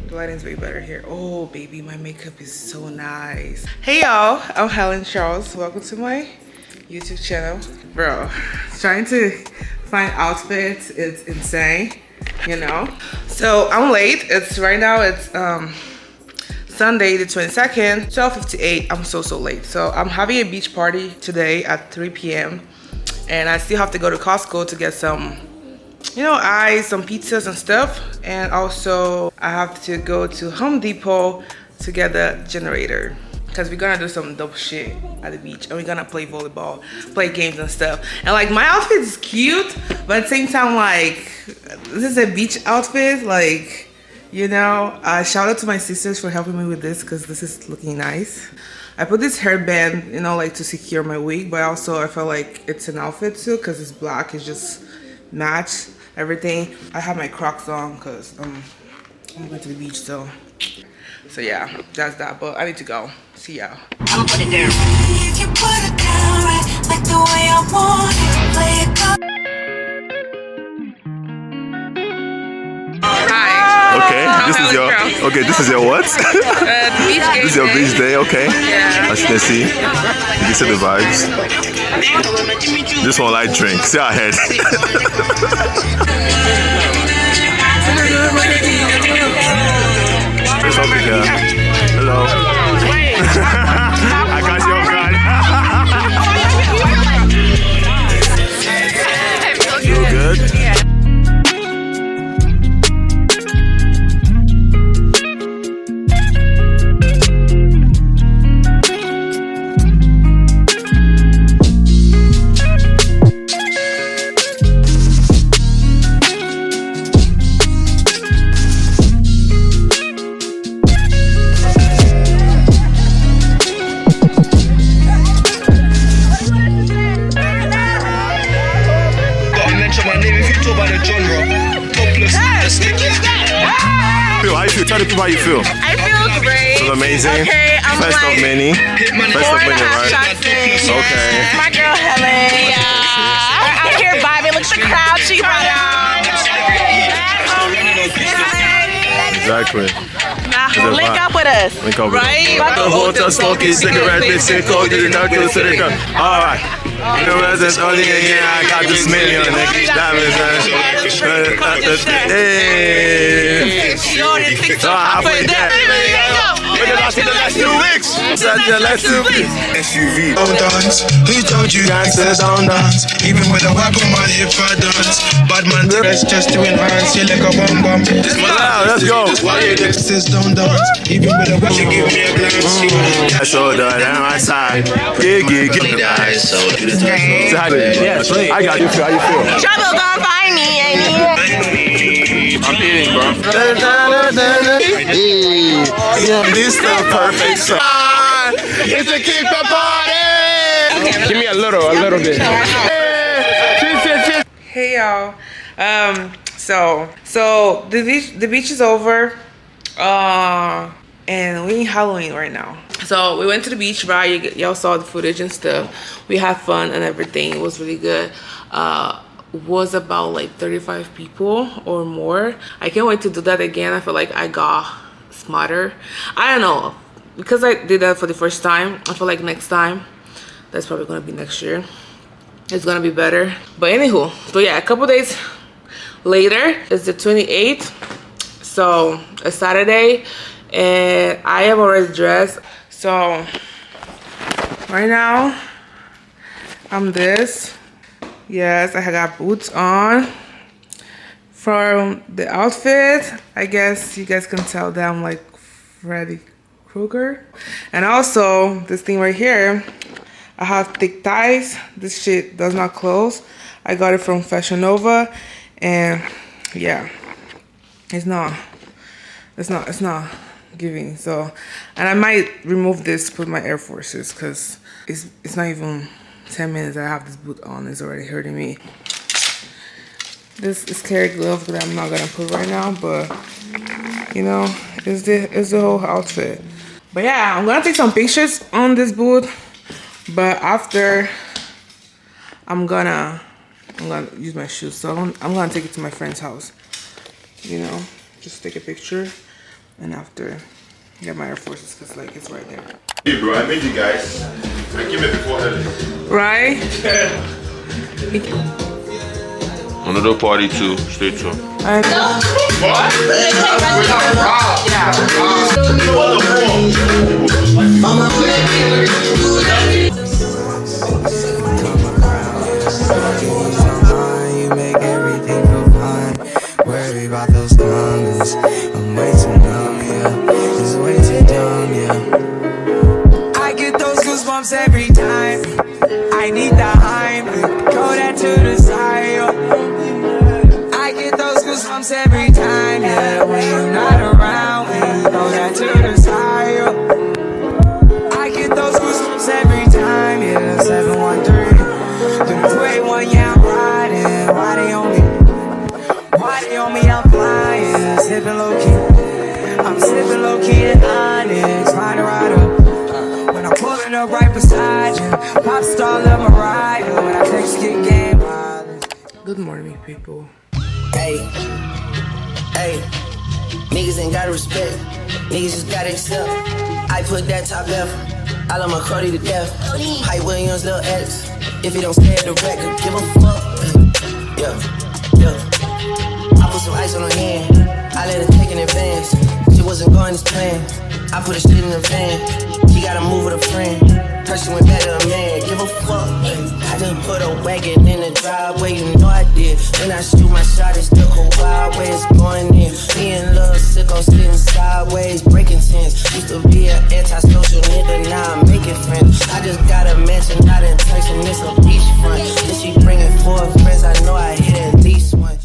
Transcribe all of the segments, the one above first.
Lighting's way better here. Oh baby, my makeup is so nice. Hey y'all, I'm Helen Charles. Welcome to my YouTube channel. Bro, trying to find outfits is insane, you know. So I'm late. It's right now, it's Sunday the 22nd, 12:58. I'm so late. So I'm having a beach party today at 3 p.m. and I still have to go to Costco to get some, you know, ice, some pizzas and stuff. And also I have to go to Home Depot to get the generator because we're gonna do some dope shit at the beach and we're gonna play volleyball, play games and stuff. And like my outfit is cute, but at the same time, like, this is a beach outfit, like, you know. Shout out to my sisters for helping me with this because this is looking nice. I put this hairband, you know, like to secure my wig, but also I felt like it's an outfit too because it's black. It's just match everything. I have my Crocs on because I'm going to the beach still. So yeah, that's that. But I need to go. See y'all. I'ma put it down. If you put it down right, like the way I want it, play it up. Hi. Okay, this is your what? Beach game. This is your beach day, okay? Yeah. As you can see, you can see the vibes. This one like drink. See our head. It's up here. Hello. I got you off guard. You good? How you feel? Tell the people how you feel. I feel great. Feel amazing. Okay, I'm First like of many. First of many, right? Okay. My girl Helen. Yeah. I'm here vibing. Look at the crowd she brought out. Exactly. Now, link up with us. Link up with right? us. The water, smoking, cigarette, mixing, coke, you not go to the gun. All right. The residents only again. I got this million niggas. Diamonds, hey. So I put that. For the last 2 weeks. The last 2 weeks. SUV. Don't dance. Who told you dancers don't dance? Even with a whack on my hip, I dance. Bad man dress just to enhance. You like a bum bum. This Let's go. why you dancers don't dance? Even with a whack, you give me a glance. I saw that on my side. Get. Say hi to you. Yeah, I got you. How you feel? Trouble gonna find me, ain't he? I'm eating, bro. This is the perfect song. It's a keep the party. Give me a little bit. Hey y'all. So the beach is over. And we in Halloween right now. So we went to the beach, right? Y'all saw the footage and stuff. We had fun and everything. It was really good. Was about like 35 people or more. I can't wait to do that again. I feel like I got smarter. I don't know, because I did that for the first time. I feel like next time, that's probably gonna be next year, it's gonna be better. But anywho, so yeah, a couple days later, it's the 28th, so a Saturday, and I am already dressed. So right now I'm this. Yes, I got boots on. From the outfit, I guess you guys can tell that I'm like Freddy Krueger. And also this thing right here, I have thick thighs. This shit does not close. I got it from Fashion Nova, and yeah, It's not giving. So, and I might remove this, put my Air Forces, because it's not even 10 minutes I have this boot on. It's already hurting me. This is scary glove that I'm not gonna put right now, but you know, it's the whole outfit. But yeah, I'm gonna take some pictures on this boot, but after I'm gonna use my shoes. So I'm gonna take it to my friend's house, you know, just take a picture, and after get my Air Forces, because like it's right there. Hey bro, I made you guys. I came here before Helen. Right? Another party too, straight to. You make everything feel fine. Worry about those comments. I'm way too dumb, yeah. It's way too dumb, yeah. I get those goosebumps every time. I need the Heimlich. Throw that to the side. I get those goosebumps every time, yeah. When you're not around, when you throw that to the side. I get those goosebumps every time, yeah. 713. 281, yeah, I'm riding. Why they on me? Why they on me? I'm flying. Sipping low key. I'm sipping low key at Onyx. Find a rider. When I'm pulling up right beside you. Pop star love my rider. When I text get game violence. Good morning, people. Hey, hey, niggas ain't gotta respect, niggas just gotta accept. I put that top left, I love my Cardi to death. Hype Williams, Lil X, if you don't stay at the record, give a fuck. Yeah, yeah. I put some ice on her hand, I let her take in advance. She wasn't going as planned, I put her shit in the van. She gotta move with a friend, person went back to a man, give a fuck. I just put a wagon in the driveway, you know I did. When I shoot my shot, it still go wild ways going in. Me and Lil Sicko sitting sideways, breaking tents. Used to be an antisocial nigga, now I'm making friends. I just got a mansion, not in Tyson, it's a beachfront. If she bringing 4 friends, I know I hit at least one.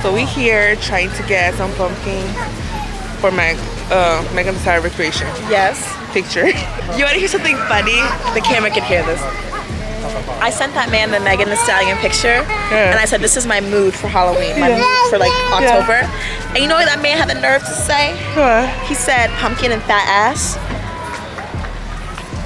So we here trying to get some pumpkin for my Megan Thee Stallion recreation. Yes. Picture. You want to hear something funny? The camera can hear this. I sent that man the Megan Thee Stallion picture, and I said, this is my mood for Halloween, my mood for like October. And you know what that man had the nerve to say? He said, pumpkin and fat ass.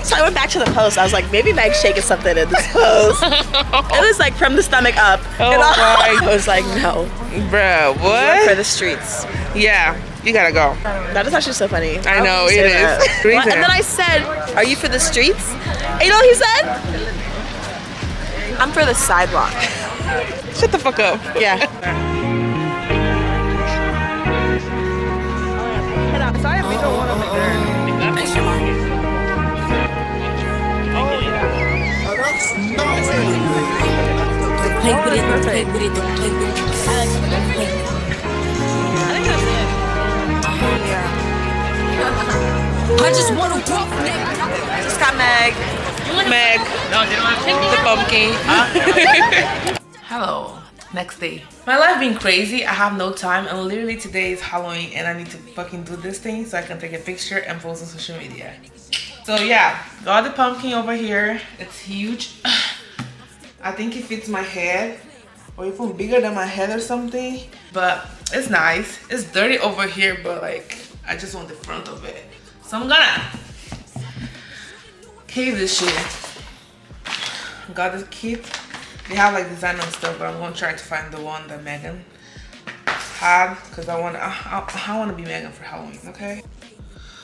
So I went back to the post. I was like, maybe Meg's shaking something in this post. It was like from the stomach up. Oh and my. I was like, no. Bruh, Work what? for the streets. Yeah, you gotta go. That is actually so funny. I know, It it is. And then I said, are you for the streets? And you know what he said? I'm for the sidewalk. Shut the fuck up. Yeah. Sorry, we don't want to make her. Play with it, don't play with it, don't play with it. I just want to talk. Just got Meg. Meg, the pumpkin. Hello. Next day. My life being crazy. I have no time, and literally today is Halloween, and I need to fucking do this thing so I can take a picture and post on social media. So yeah, got the pumpkin over here. It's huge. I think it fits my head, or even bigger than my head or something. But it's nice. It's dirty over here, but like I just want the front of it. So I'm gonna cave this shit. Got this kit. They have like design and stuff, but I'm gonna try to find the one that Megan had, because I want to be Megan for Halloween. Okay.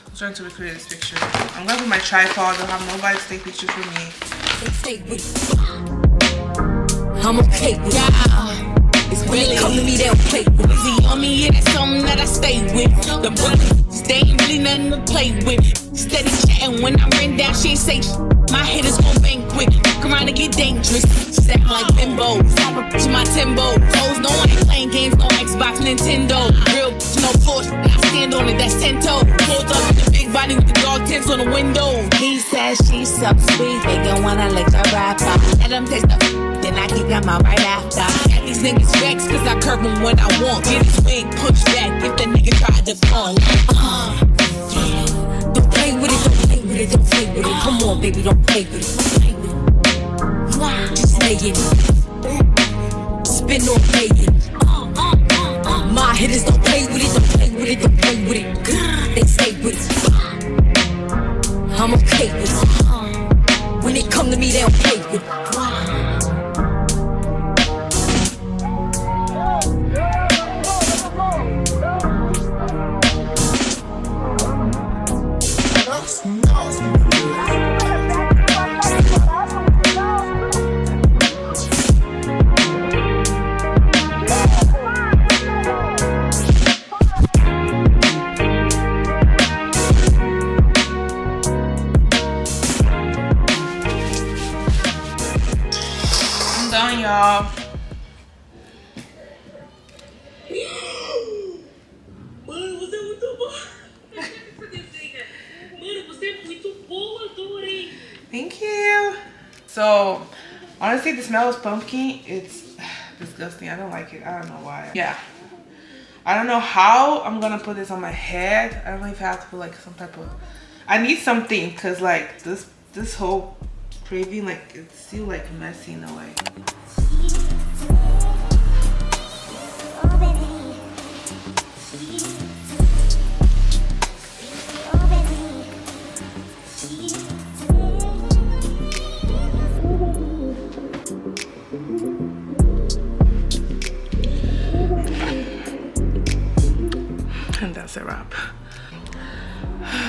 I'm trying to recreate this picture. I'm gonna put my tripod. I'll have nobody to take pictures for me. I'm okay with it. It's when it come to me, they don't play with it. See, on me, yeah, that's something that I stay with. The brothers, they ain't really nothing to play with. Steady chatting when I ran down, she ain't say shit. My hitters gon' bang quick, fuck around and get dangerous. Step like bimbos, I'm a bitch in my Timbo. Toes, no, I ain't playing games, no Xbox, Nintendo. Real bitch, no force, I stand on it, that's 10 toe. Pulled up with the big body with the dog tents on the window. He says she's so sweet, they gon' wanna lick the rapper. Let him taste the then I kick him out right after. Got these These niggas vex cause I curve him when I want. Get his wig pushed back if the nigga tried to fall. Don't play with it, don't play with it, don't play with it. Come on, baby, don't play with it. Don't play with it. Just lay it. Spin on play it. My hitters don't play with it, don't play with it, don't play with it. They stay with it. I'm okay with it. When they come to me, they don't play with it. Done, y'all. Thank you. So honestly, the smell is pumpkin. It's disgusting. I don't like it. I don't know why. Yeah, I don't know how I'm gonna put this on my head. I don't know if I have to put like some type of, I need something because like this whole craving, like it's still like messy in a way. And that's a wrap.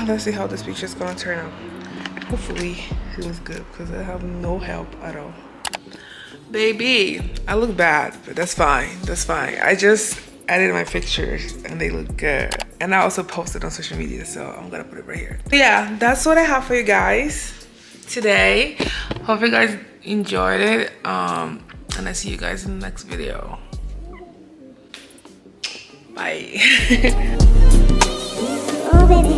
Let's see how this picture is gonna turn out. Hopefully it looks good because I have no help at all. Baby, I look bad, but that's fine. That's fine. I just edited my pictures and they look good. And I also posted on social media, so I'm gonna put it right here. Yeah, that's what I have for you guys today. Hope you guys enjoyed it. And I see you guys in the next video. Bye. Oh, baby.